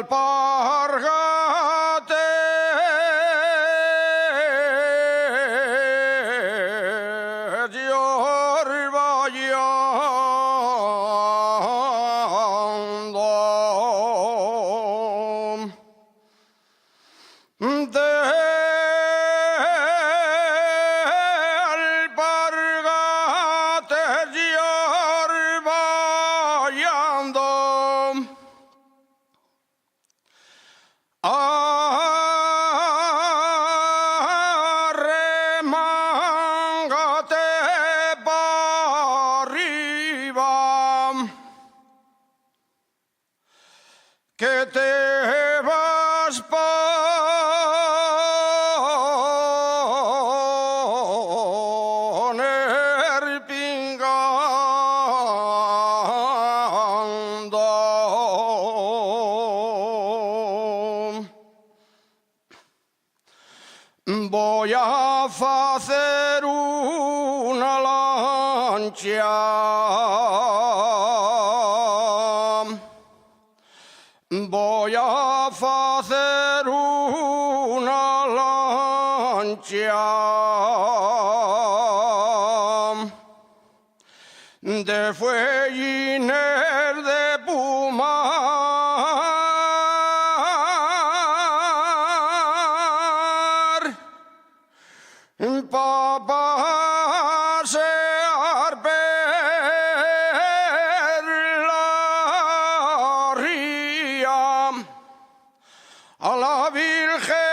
alpargates yo vayando de alpargates yo vayando arremángate para arriba, que te vas poner pingando. Voy a hacer una lancha, voy a hacer una lancha de fuellines de pomar pa pasear per la ría a la Virgen